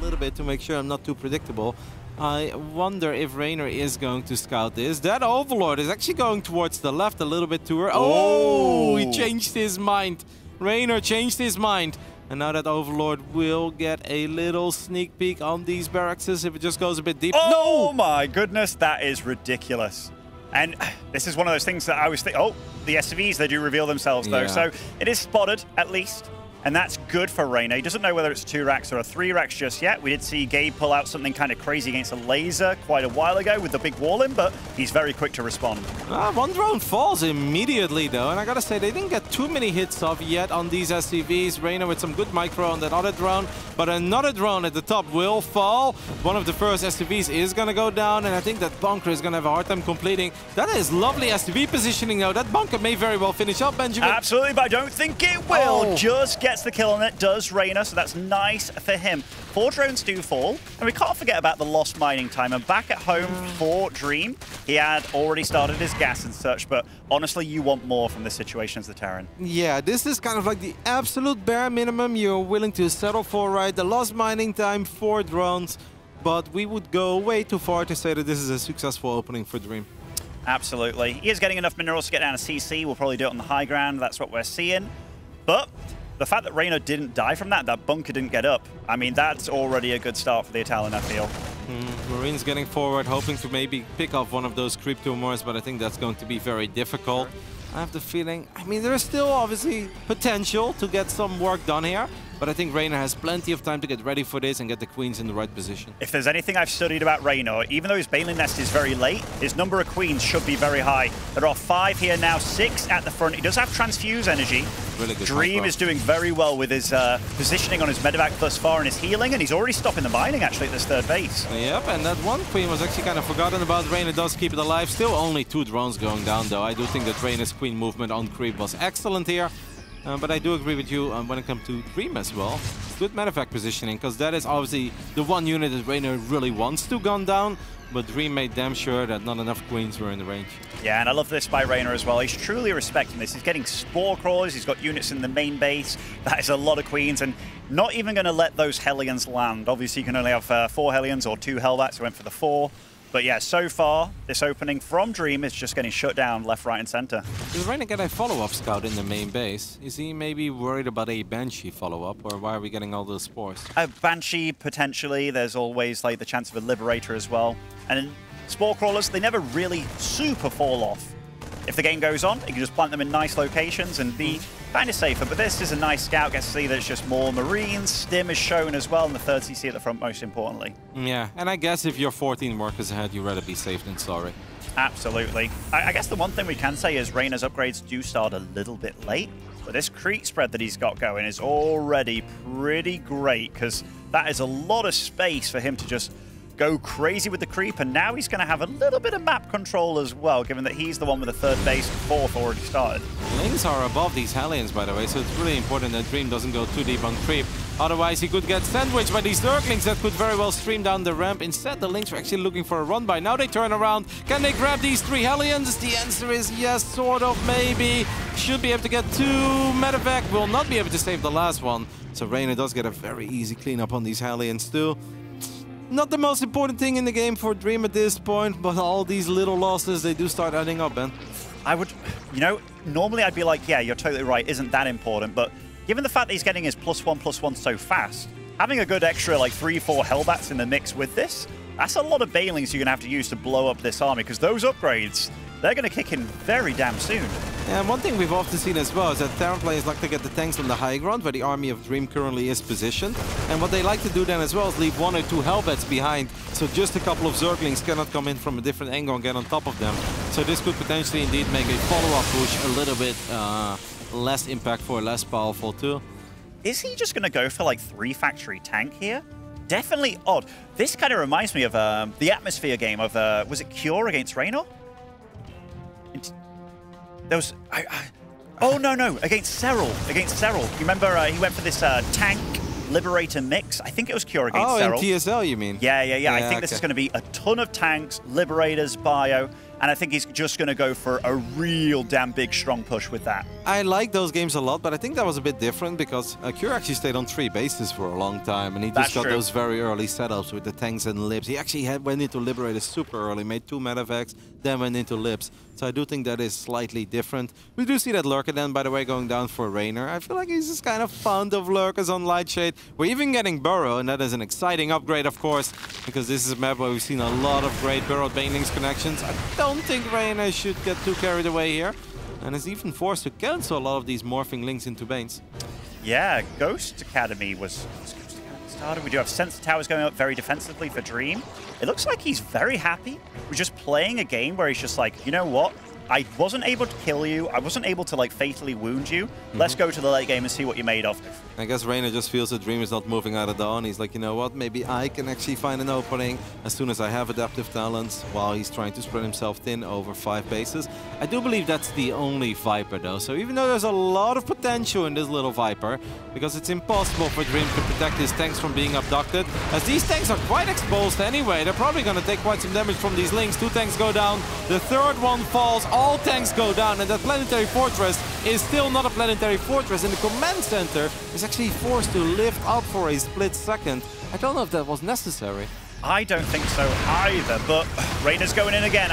little bit to make sure I'm not too predictable. I wonder if Reynor is going to scout this. That Overlord is actually going towards the left a little bit to her. Oh, he changed his mind. Reynor changed his mind. And now that Overlord will get a little sneak peek on these barracks if it just goes a bit deep. Oh my goodness, that is ridiculous. And this is one of those things that I was thinking, oh, the SCVs, they do reveal themselves though. So it is spotted at least. And that's good for Reynor. He doesn't know whether it's 2 racks or a 3 racks just yet. We did see Gabe pull out something kind of crazy against a laser quite a while ago with the big wall in, but he's very quick to respond. One drone falls immediately, though. And I gotta say, they didn't get too many hits off yet on these SCVs. Reynor with some good micro on that other drone, but another drone at the top will fall. One of the first SCVs is gonna go down, and I think that bunker is gonna have a hard time completing. That is lovely SCV positioning, though. That bunker may very well finish up, Benjamin. Absolutely, but I don't think it will. Just gets the kill on it, does Reynor, so that's nice for him. 4 drones do fall, and we can't forget about the lost mining time. And back at home for Dream, he had already started his gas and such, but honestly, you want more from this situation as the Terran. Yeah, this is kind of like the absolute bare minimum you're willing to settle for, right? The lost mining time, 4 drones, but we would go way too far to say that this is a successful opening for Dream. Absolutely. He is getting enough minerals to get down to CC. We'll probably do it on the high ground. That's what we're seeing. But the fact that Reynor didn't die from that bunker didn't get up, I mean, that's already a good start for the Italian, I feel. Marines getting forward, hoping to maybe pick off one of those creep tumors, but I think that's going to be very difficult. I have the feeling, I mean, there's still obviously potential to get some work done here, but I think Reynor has plenty of time to get ready for this and get the queens in the right position. If there's anything I've studied about Reynor, even though his Baneling Nest is very late, his number of queens should be very high. There are 5 here now, 6 at the front. He does have transfuse energy. Really good. Dream is doing very well with his positioning on his medevac thus far and his healing, and he's already stopping the mining actually at this 3rd base. Yep, and that one queen was actually kind of forgotten about. Reynor does keep it alive. Still only 2 drones going down, though. I do think that Reynor's queen movement on creep was excellent here. But I do agree with you when it comes to Dream as well. Good medevac positioning, because that is obviously the one unit that Reynor really wants to gun down. But Dream made damn sure that not enough queens were in the range. Yeah, and I love this by Reynor as well. He's truly respecting this. He's getting spore crawlers. He's got units in the main base. That is a lot of queens, and not even going to let those Hellions land. Obviously, you can only have 4 Hellions or 2 Hellbats. He went for the 4. But yeah, so far, this opening from Dream is just getting shut down left, right, and center. Is Reynor get a follow-up scout in the main base? Is he maybe worried about a Banshee follow-up, or why are we getting all those spores? A Banshee, potentially. There's always like the chance of a Liberator as well. And Spore Crawlers, they never really super fall off. If the game goes on, you can just plant them in nice locations and be kind of safer. But this is a nice scout. Gets to see that it's just more Marines. Stim is shown as well, and the 3rd CC at the front, most importantly. Yeah, and I guess if you're 14 workers ahead, you'd rather be safe than sorry. Absolutely. I guess the one thing we can say is Reynor's upgrades do start a little bit late. But this creep spread that he's got going is already pretty great, because that is a lot of space for him to just go crazy with the creep, and now he's going to have a little bit of map control as well, given that he's the one with the 3rd base and 4th already started. Lings are above these Hellions, by the way, so it's really important that Dream doesn't go too deep on creep. Otherwise, he could get sandwiched by these Zerglings that could very well stream down the ramp. Instead, the Lings are actually looking for a run-by. Now they turn around. Can they grab these 3 Hellions? The answer is yes, sort of, maybe. Should be able to get 2. Medevac will not be able to save the last one. So Reynor does get a very easy cleanup on these Hellions too. Not the most important thing in the game for Dream at this point, but all these little losses, they do start adding up, Ben. I would, you know, normally I'd be like, yeah, you're totally right, isn't that important? But given the fact that he's getting his +1/+1 so fast, having a good extra like 3-4 Hellbats in the mix with this, that's a lot of Banelings you're going to have to use to blow up this army, because those upgrades, they're going to kick in very damn soon. And one thing we've often seen as well is that Terran players like to get the tanks on the high ground where the army of Dream currently is positioned. And what they like to do then as well is leave 1 or 2 Hellbats behind, so just a couple of Zerglings cannot come in from a different angle and get on top of them. So this could potentially indeed make a follow-up push a little bit less impactful, less powerful too. Is he just going to go for like 3 factory tank here? Definitely odd. This kind of reminds me of the Atmosphere game of, was it Cure against Reynor? There was... oh, no, against Serral. You remember he went for this tank Liberator mix? I think it was Cure against Serral. Oh, in TSL, you mean? Yeah. I think this is going to be a ton of tanks, Liberators, Bio. and I think he's just going to go for a real damn big, strong push with that. I like those games a lot, but I think that was a bit different because Cure actually stayed on 3 bases for a long time, and he just got those very early setups with the tanks and libs. He actually went into Liberators super early, made 2 medevacs, then went into libs. So I do think that is slightly different. We do see that Lurker then, by the way, going down for Reynor. I feel like he's just kind of fond of Lurkers on Lightshade. We're even getting Burrow, and that is an exciting upgrade, of course, because this is a map where we've seen a lot of great Burrow Banelings connections. I don't think Reynor should get too carried away here, and is even forced to cancel a lot of these morphing links into Banes. Yeah, Ghost Academy was Ghost Academy started. We do have Sensor Towers going up very defensively for Dream. It looks like he's very happy with just playing a game where he's just like, you know what? I wasn't able to kill you. I wasn't able to like fatally wound you. Let's go to the late game and see what you're made of. I guess Reynor just feels that Dream is not moving out of dawn. He's like, you know what? Maybe I can actually find an opening as soon as I have adaptive talents while he's trying to spread himself thin over 5 bases. I do believe that's the only Viper though. So even though there's a lot of potential in this little Viper, because it's impossible for Dream to protect his tanks from being abducted, as these tanks are quite exposed anyway. They're probably going to take quite some damage from these links. 2 tanks go down. The 3rd one falls. All tanks go down, and that planetary fortress is still not a planetary fortress, and the command center is actually forced to lift up for a split second. I don't know if that was necessary. I don't think so either, but Reynor's going in again.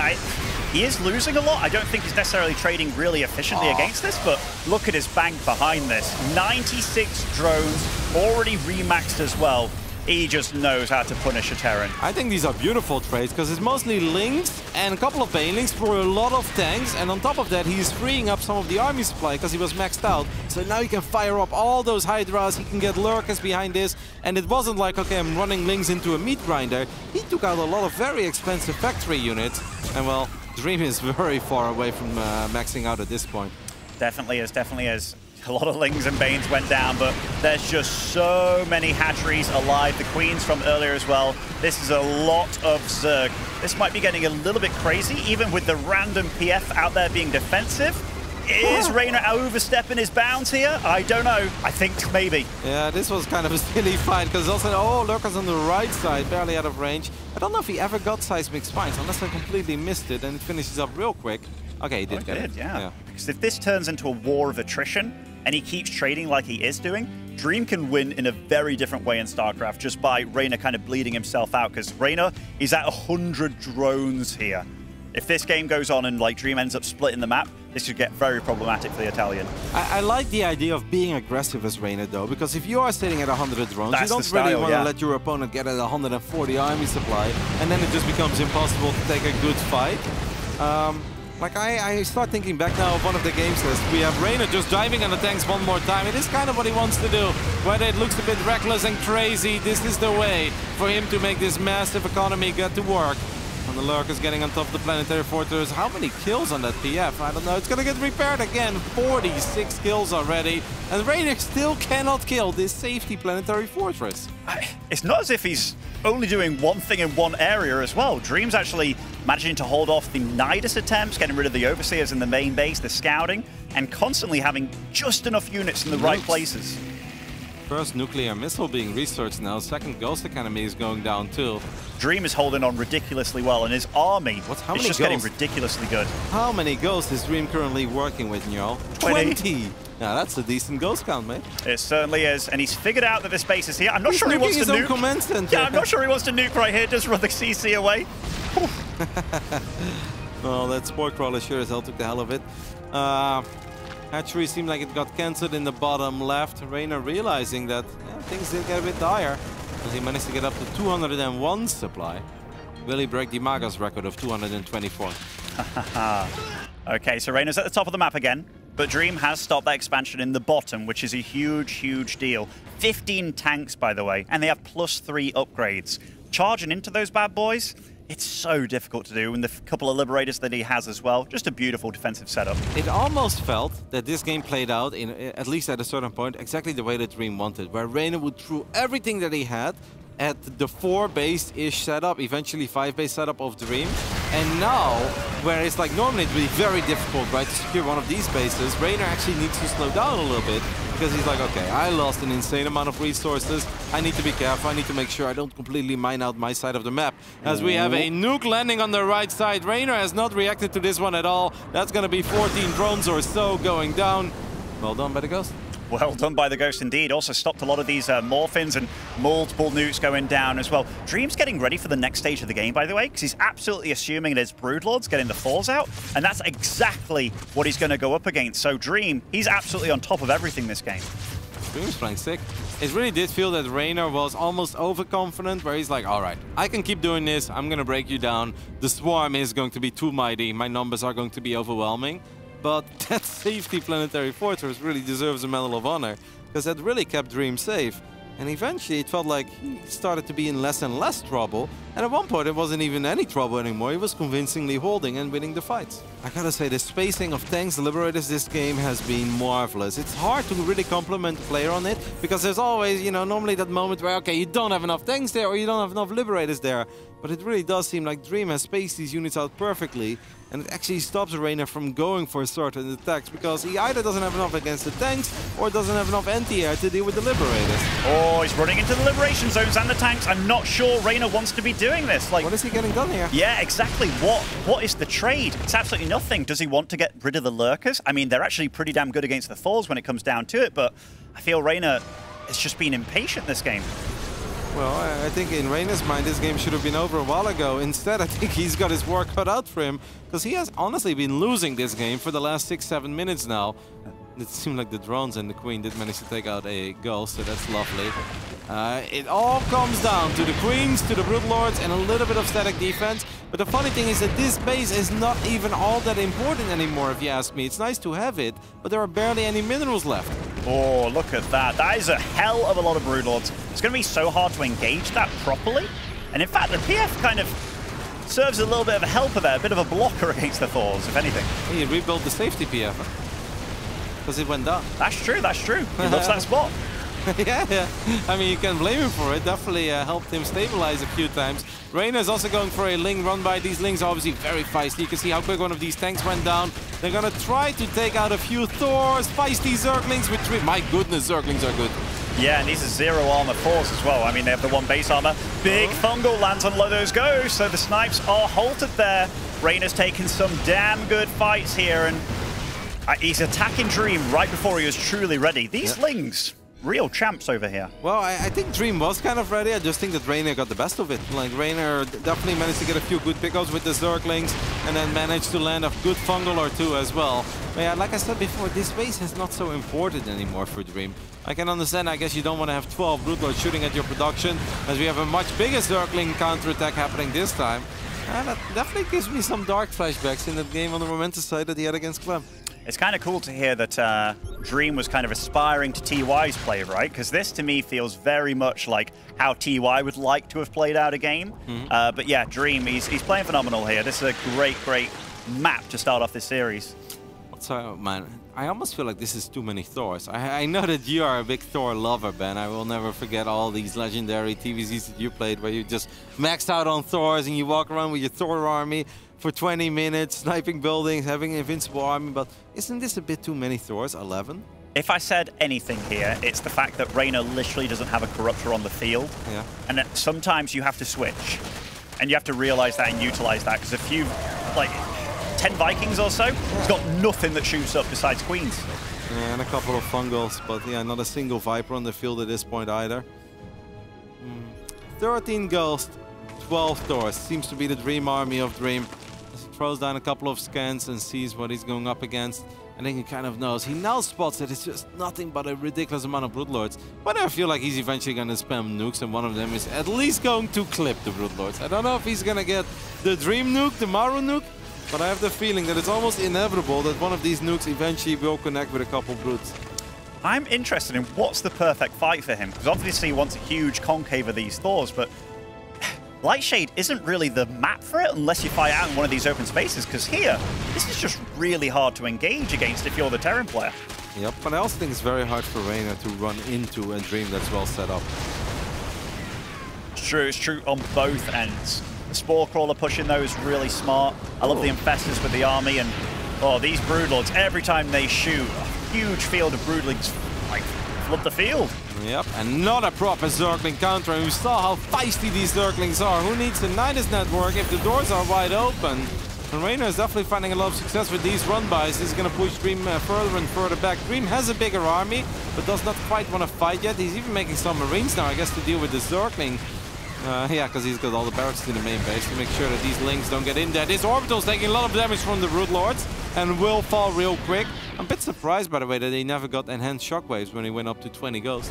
He is losing a lot. I don't think he's necessarily trading really efficiently against this, but look at his bank behind this. 96 drones, already remaxed as well. He just knows how to punish a Terran. I think these are beautiful trades because it's mostly links and a couple of banelings for a lot of tanks, and on top of that he's freeing up some of the army supply because he was maxed out. So now he can fire up all those Hydras, he can get Lurkers behind this, and it wasn't like, okay, I'm running links into a meat grinder. He took out a lot of very expensive factory units, and well, Dream is very far away from maxing out at this point. Definitely is, definitely is. A lot of Lings and Banes went down, but there's just so many hatcheries alive. The Queens from earlier as well. This is a lot of Zerg. This might be getting a little bit crazy, even with the random PF out there being defensive. Is Reynor overstepping his bounds here? I don't know. I think maybe. Yeah, this was kind of a silly fight, because also, oh, Lurkers on the right side, barely out of range. I don't know if he ever got Seismic Spines, unless I completely missed it, and it finishes up real quick. Okay, he did get it. Yeah. Because if this turns into a war of attrition, and he keeps trading like he is doing, Dream can win in a very different way in StarCraft just by Reynor kind of bleeding himself out, because Reynor is at 100 drones here. If this game goes on and like Dream ends up splitting the map, this could get very problematic for the Italian. I like the idea of being aggressive as Reynor though, because if you are sitting at 100 drones, you don't really want to let your opponent get at 140 army supply, and then it just becomes impossible to take a good fight. Like I start thinking back now of one of the games lists. We have Reynor just driving on the tanks one more time. It is kind of what he wants to do. Whether it looks a bit reckless and crazy, this is the way for him to make this massive economy get to work. And the Lurkers getting on top of the planetary fortress. How many kills on that PF? I don't know. It's gonna get repaired again. 46 kills already. And Reynor still cannot kill this safety planetary fortress. It's not as if he's only doing one thing in one area as well. Dream's actually managing to hold off the Nidus attempts, getting rid of the Overseers in the main base, the scouting, and constantly having just enough units in the right places. First nuclear missile being researched now. Second Ghost Academy is going down too. Dream is holding on ridiculously well, and his army is just getting ridiculously good. How many ghosts is Dream currently working with, Njal? 20! Now that's a decent ghost count, mate. It certainly is, and he's figured out that this base is here. I'm not sure he wants to nuke. Command center. Yeah, I'm not sure he wants to nuke right here. Just run the CC away. Well, that Spore Crawler sure as hell took the hell of it. Hatchery seemed like it got cancelled in the bottom left. Reynor realizing that things did get a bit dire, as he managed to get up to 201 supply. Will he break the Maga's record of 224? Okay, so Reynor's at the top of the map again, but Dream has stopped that expansion in the bottom, which is a huge, huge deal. 15 tanks, by the way, and they have +3 upgrades. Charging into those bad boys, it's so difficult to do, and the couple of Liberators that he has as well. Just a beautiful defensive setup. It almost felt that this game played out, in at least at a certain point, exactly the way that Dream wanted, where Reynor would throw everything that he had at the 4-base-ish setup, eventually 5-base setup of Dream. And now, where it's like normally it would be very difficult, right, to secure one of these bases, Reynor actually needs to slow down a little bit, because he's like, okay, I lost an insane amount of resources. I need to be careful. I need to make sure I don't completely mine out my side of the map. As we have a nuke landing on the right side. Reynor has not reacted to this one at all. That's going to be 14 drones or so going down. Well done by the Ghost. Well done by the Ghost indeed. Also stopped a lot of these Morphins and multiple nukes going down as well. Dream's getting ready for the next stage of the game, by the way, because he's absolutely assuming it is Broodlords getting the Thors out, and that's exactly what he's going to go up against. So Dream, he's absolutely on top of everything this game. Dream's playing sick. It really did feel that Reynor was almost overconfident, where he's like, all right, I can keep doing this. I'm going to break you down. The Swarm is going to be too mighty. My numbers are going to be overwhelming. But that safety planetary fortress really deserves a Medal of Honor, because that really kept Dream safe. And eventually it felt like he started to be in less and less trouble. And at one point it wasn't even any trouble anymore. He was convincingly holding and winning the fights. I gotta say, the spacing of tanks, liberators this game has been marvelous. It's hard to really compliment the player on it, because there's always, you know, normally that moment where, okay, you don't have enough tanks there or you don't have enough liberators there. But it really does seem like Dream has spaced these units out perfectly, and it actually stops Reynor from going for certain attacks, because he either doesn't have enough against the tanks or doesn't have enough anti-air to deal with the liberators. Oh, he's running into the liberation zones and the tanks. I'm not sure Reynor wants to be doing this. Like, what is he getting done here? Yeah, exactly. What is the trade? It's absolutely nothing. Does he want to get rid of the lurkers? I mean, they're actually pretty damn good against the Thors when it comes down to it, but I feel Reynor has just been impatient this game. Well, I think in Reynor's mind, this game should have been over a while ago. Instead, I think he's got his work cut out for him, because he has honestly been losing this game for the last 6-7 minutes now. It seemed like the drones and the Queen did manage to take out a Ghost, so that's lovely. It all comes down to the Queens, to the Broodlords, and a little bit of static defense. But the funny thing is that this base is not even all that important anymore, if you ask me. It's nice to have it, but there are barely any minerals left. Oh, look at that. That is a hell of a lot of Broodlords. It's going to be so hard to engage that properly. And in fact, the PF kind of serves a little bit of a helper there, a bit of a blocker against the Thors, if anything. He rebuilt the safety PF, because it went down. That's true, that's true. He loves that spot. yeah. I mean, you can blame him for it. Definitely helped him stabilize a few times. Reynor is also going for a Ling run by. These Lings are obviously very feisty. You can see how quick one of these tanks went down. They're going to try to take out a few Thors. Feisty Zerglings, which, my goodness, Zerglings are good. Yeah, and these are zero armor Thors as well. I mean, they have the one base armor. Big Fungal lands on those Ghosts, so the snipes are halted there. Reynor's taking some damn good fights here, and he's attacking Dream right before he was truly ready. These Lings, real champs over here. Well, I think Dream was kind of ready. I just think that Reynor got the best of it. Like, Reynor definitely managed to get a few good pickups with the Zerglings, and then managed to land a good Fungal or two as well. But yeah, like I said before, this base is not so important anymore for Dream. I can understand, I guess you don't want to have 12 Broodlords shooting at your production, as we have a much bigger Zergling counterattack happening this time. And that definitely gives me some dark flashbacks in that game on the Momentous side that he had against Clem. It's kind of cool to hear that Dream was kind of aspiring to TY's play, right? Because this, to me, feels very much like how TY would like to have played out a game. But yeah, Dream, he's playing phenomenal here. This is a great, great map to start off this series. So, man, I almost feel like this is too many Thors. I know that you are a big Thor lover, Ben. I will never forget all these legendary TVZs that you played where you just maxed out on Thors and you walk around with your Thor army for 20 minutes, sniping buildings, having an invincible army. But isn't this a bit too many Thors? 11? If I said anything here, it's the fact that Reynor literally doesn't have a Corruptor on the field. Yeah. And that sometimes you have to switch. And you have to realize that and utilize that. Because if you, like, 10 Vikings or so, he's got nothing that shoots up besides Queens. Yeah, and a couple of Fungals, but yeah, not a single Viper on the field at this point either. 13 Ghost, 12 Thors. Seems to be the Dream army of Dream. As he throws down a couple of scans and sees what he's going up against. I think he kind of knows. He now spots that it's just nothing but a ridiculous amount of Broodlords. But I feel like he's eventually going to spam nukes, and one of them is at least going to clip the Broodlords. I don't know if he's going to get the Dream nuke, the Maru nuke, but I have the feeling that it's almost inevitable that one of these nukes eventually will connect with a couple Broods. I'm interested in what's the perfect fight for him, because obviously he wants a huge concave of these Thors, but Lightshade isn't really the map for it unless you fight out in one of these open spaces, because here, this is just really hard to engage against if you're the Terran player. Yep, but I also think it's very hard for Reynor to run into a Dream that's well set up. It's true on both ends. The Spore Crawler pushing those really smart. I love the Infestors with the army, and oh, these Broodlords, every time they shoot, a huge field of Broodlings like, flood the field. Yep, and not a proper Zergling counter. We saw how feisty these Zerglings are. Who needs the Nidus network if the doors are wide open? And Reynor is definitely finding a lot of success with these run-bys. He's going to push Dream further and further back. Dream has a bigger army, but does not quite want to fight yet. He's even making some Marines now, I guess, to deal with the Zergling. Yeah, because he's got all the barracks in the main base to make sure that these links don't get in there. This Orbital's taking a lot of damage from the Root Lords and will fall real quick. I'm a bit surprised, by the way, that he never got enhanced shockwaves when he went up to 20 Ghosts.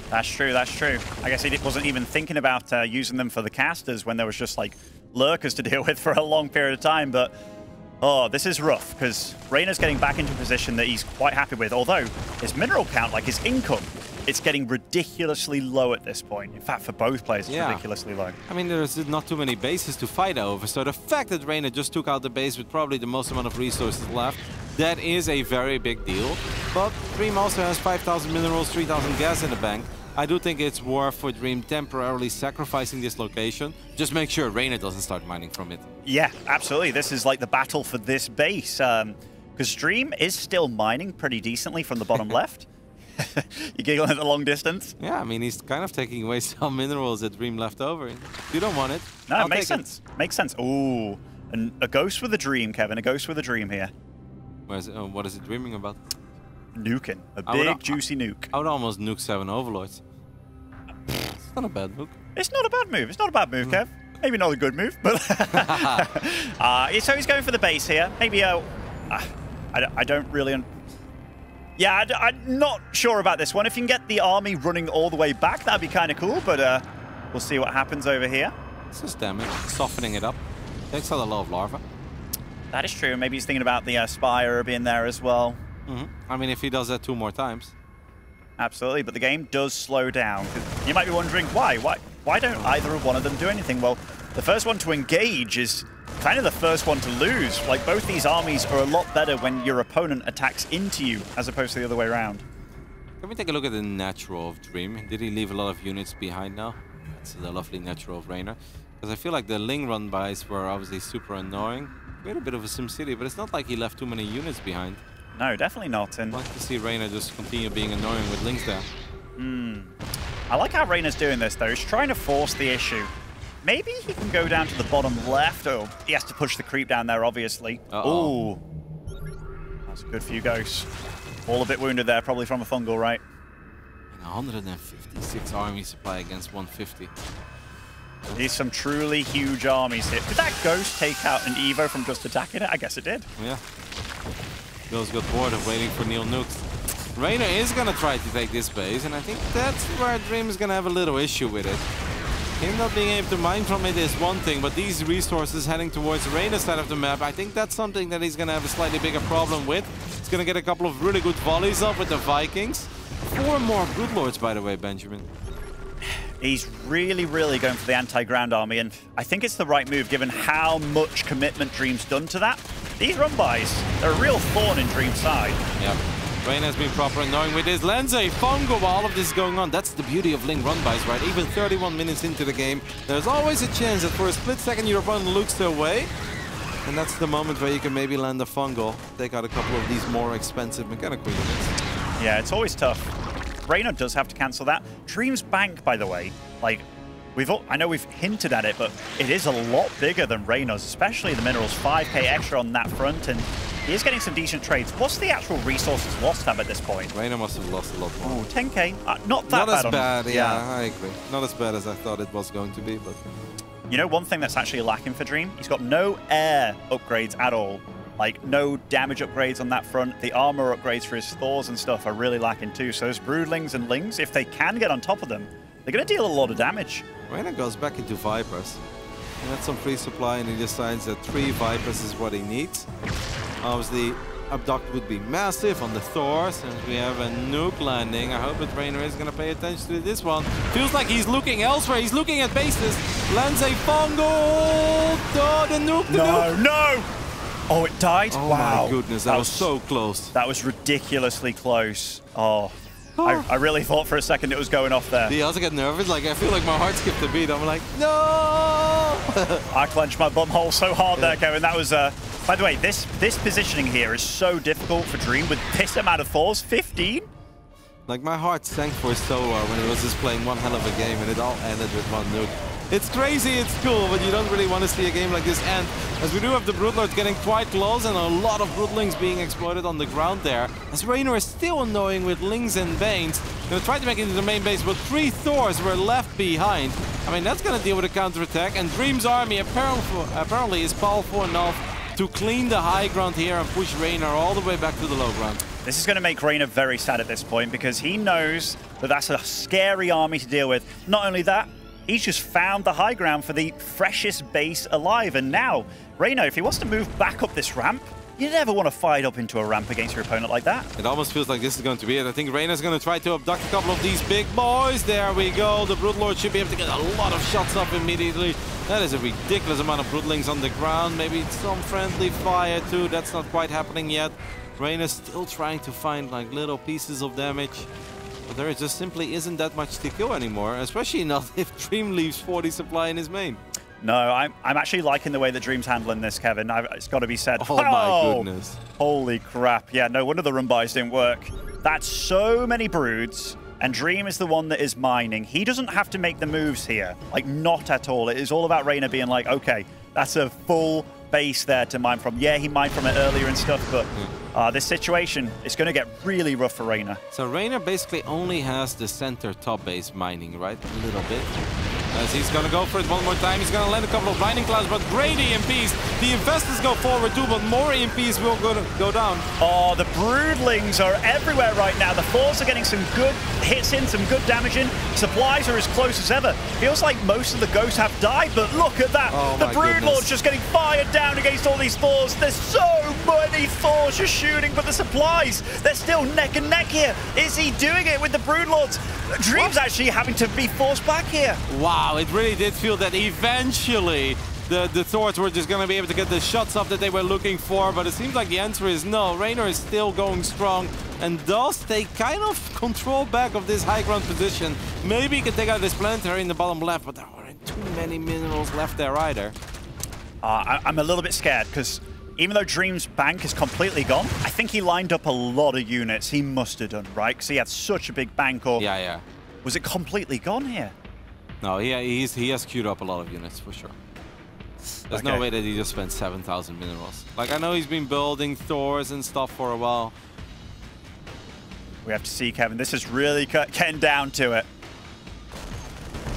That's true, that's true. I guess he wasn't even thinking about using them for the casters when there was just, like, lurkers to deal with for a long period of time, but... Oh, this is rough, because Reynor's getting back into a position that he's quite happy with, although his mineral count, like his income, it's getting ridiculously low at this point. In fact, for both players, it's ridiculously low. I mean, there's not too many bases to fight over, so the fact that Reynor just took out the base with probably the most amount of resources left, that is a very big deal. But Dream also has 5,000 minerals, 3,000 gas in the bank. I do think it's worth for Dream temporarily sacrificing this location. Just make sure Reynor doesn't start mining from it. Yeah, absolutely. This is like the battle for this base. Because Dream is still mining pretty decently from the bottom left. You giggling at the long distance? Yeah, I mean, he's kind of taking away some minerals that Dream left over. You don't want it. No, it makes sense. Makes sense. Ooh, and a ghost with a dream, Kevin. A ghost with a dream here. What is it dreaming about? Nuking. A big, juicy nuke. I would almost nuke 7 Overlords. It's not a bad move. It's not a bad move. It's not a bad move, Kev. Maybe not a good move, but... so he's going for the base here. Maybe... I don't really... Yeah, I'm not sure about this one. If you can get the army running all the way back, that'd be kind of cool, but we'll see what happens over here. It's just damage, softening it up. Takes out a lot of larva. That is true. Maybe he's thinking about the Spire being there as well. I mean, if he does that 2 more times. Absolutely, but the game does slow down. You might be wondering why. Why don't either one of them do anything? Well, the first one to engage is kind of the first one to lose. Like, both these armies are a lot better when your opponent attacks into you as opposed to the other way around. Can we take a look at the natural of Dream? Did he leave a lot of units behind now? That's the lovely natural of Reynor. Because I feel like the Ling run-bys were obviously super annoying. We had a bit of a SimCity, but it's not like he left too many units behind. No, definitely not. And I'd like to see Reynor just continue being annoying with Lings there. I like how Reynor's doing this, though. He's trying to force the issue. Maybe he can go down to the bottom left. Oh, he has to push the creep down there, obviously. Oh, that's a good few ghosts. All a bit wounded there, probably from a fungal, right? And 156 army supply against 150. These some truly huge armies here. Did that ghost take out an Evo from just attacking it? I guess it did. Yeah. Ghost got bored of waiting for Neil nukes. Reynor is going to try to take this base, and I think that's where Dream is going to have a little issue with it. Him not being able to mine from it is one thing, but these resources heading towards Reynor's side of the map, I think that's something that he's going to have a slightly bigger problem with. He's going to get a couple of really good volleys up with the Vikings. 4 more Broodlords, by the way, Benjamin. He's really, really going for the anti-ground army, and I think it's the right move given how much commitment Dream's done to that. These run-bys, they're a real thorn in Dream's side. Yep. Reynor has been proper annoying with his Lenze, Fungo, while all of this is going on. That's the beauty of Ling run-bys, right? Even 31 minutes into the game, there's always a chance that for a split second your opponent looks away. And that's the moment where you can maybe land a Fungal, take out a couple of these more expensive mechanical units. Yeah, it's always tough. Reynor does have to cancel that. Dream's bank, by the way, like, I know we've hinted at it, but it is a lot bigger than Reynor's, especially the minerals. 5k extra on that front, and he is getting some decent trades. What's the actual resources lost have at this point? Reynor must have lost a lot more. Oh, 10k. Not that bad. Not as bad, yeah, I agree. Not as bad as I thought it was going to be, but... You know, one thing that's actually lacking for Dream? He's got no air upgrades at all. Like, no damage upgrades on that front. The armor upgrades for his Thors and stuff are really lacking too. So those Broodlings and Lings, if they can get on top of them, they're going to deal a lot of damage. Reynor goes back into Vipers. He had some free supply and he decides that 3 Vipers is what he needs. Obviously, Abduct would be massive on the Thor, since we have a nuke landing. I hope that Reynor is going to pay attention to this one. Feels like he's looking elsewhere. He's looking at bases. Lands a Fungal! Oh, the nuke, the nuke! No! Oh, it died? Oh wow. My goodness, that was so close. That was ridiculously close. Oh. I really thought for a second it was going off there. Do you also get nervous? Like, I feel like my heart skipped a beat. I'm like, no! I clenched my bum hole so hard there, Kevin. That was, by the way, this positioning here is so difficult for Dream with this amount of Thors. 15? Like, my heart sank for Thor when he was just playing one hell of a game and it all ended with one nuke. It's crazy, it's cool, but you don't really want to see a game like this end, as we do have the Broodlords getting quite close and a lot of Broodlings being exploited on the ground there. As Reynor is still annoying with Lings and Banes. Gonna try to make it into the main base, but 3 Thors were left behind. I mean, that's gonna deal with a counterattack, and Dream's army apparently is powerful enough to clean the high ground here and push Reynor all the way back to the low ground. This is going to make Reynor very sad at this point because he knows that that's a scary army to deal with. Not only that, he's just found the high ground for the freshest base alive. And now, Reynor, if he wants to move back up this ramp, you never want to fight up into a ramp against your opponent like that. It almost feels like this is going to be it. I think Reynor's going to try to abduct a couple of these big boys. There we go. The Broodlord should be able to get a lot of shots up immediately. That is a ridiculous amount of Broodlings on the ground. Maybe some friendly fire too. That's not quite happening yet. Reynor's still trying to find like little pieces of damage. But there just simply isn't that much to kill anymore. Especially not if Dream leaves 40 supply in his main. No, I'm actually liking the way that Dream's handling this, Kevin. It's got to be said. Oh my goodness. Holy crap. Yeah, no wonder the run buys didn't work. That's so many broods, and Dream is the one that is mining. He doesn't have to make the moves here. Like, not at all. It is all about Reynor being like, okay, that's a full base there to mine from. Yeah, he mined from it earlier and stuff, but this situation is going to get really rough for Reynor. So Reynor basically only has the center top base mining, right? A little bit. As he's going to go for it one more time. He's going to land a couple of blinding clouds, but great EMPs. The infestors go forward too, but more EMPs will go down. Oh, the Broodlings are everywhere right now. The Thors are getting some good hits in, some good damage in. Supplies are as close as ever. Feels like most of the ghosts have died, but look at that. Oh, the Broodlord's just getting fired down against all these Thors. There's so many Thors just shooting, but the supplies, they're still neck and neck here. Is he doing it with the Broodlords? Dream's actually having to be forced back here. Wow, it really did feel that eventually the Thors were just going to be able to get the shots up that they were looking for, but it seems like the answer is no. Reynor is still going strong and does take kind of control back of this high ground position. Maybe he can take out this planetary in the bottom left, but there aren't too many minerals left there either. I'm a little bit scared because even though Dream's bank is completely gone, I think he lined up a lot of units. He must have done, right? Because he had such a big bank, or yeah. Was it completely gone here? No, he has queued up a lot of units for sure. There's no way that he just spent 7,000 minerals. Like, I know he's been building Thors and stuff for a while. We have to see, Kevin. This is really getting down to it.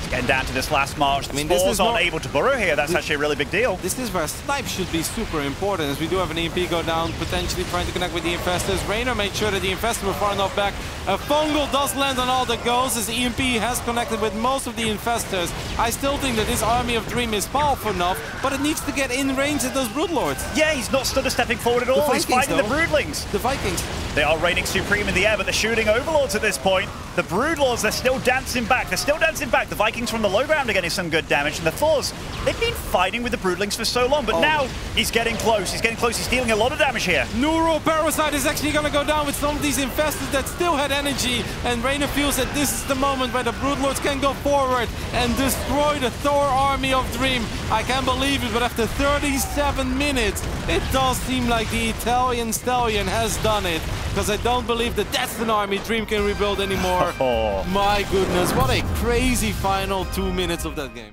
Getting down to this last march. The Thors aren't able to burrow here. That's actually a really big deal. This is where snipe should be super important, as we do have an EMP go down, potentially trying to connect with the infestors. Reynor made sure that the infestors were far enough back. A fungal does land on all the ghosts, as EMP has connected with most of the infestors. I still think that this army of Dream is powerful enough, but it needs to get in range of those Broodlords. Yeah, he's not stood a stepping forward at all. He's fighting the Broodlings. The Vikings. They are reigning supreme in the air, but they're shooting Overlords at this point. The Broodlords, they're still dancing back. They're still dancing back. The Vikings from the low ground are getting some good damage. And the Thors, they've been fighting with the Broodlings for so long, but now he's getting close. He's getting close. He's dealing a lot of damage here. Neuro Parasite is actually going to go down with some of these infestors that still had energy. And Reynor feels that this is the moment where the Broodlords can go forward and destroy the Thor army of Dream. I can't believe it, but after 37 minutes, it does seem like the Italian Stallion has done it. Because I don't believe that that's an army Dream can rebuild anymore. My goodness, what a crazy final 2 minutes of that game.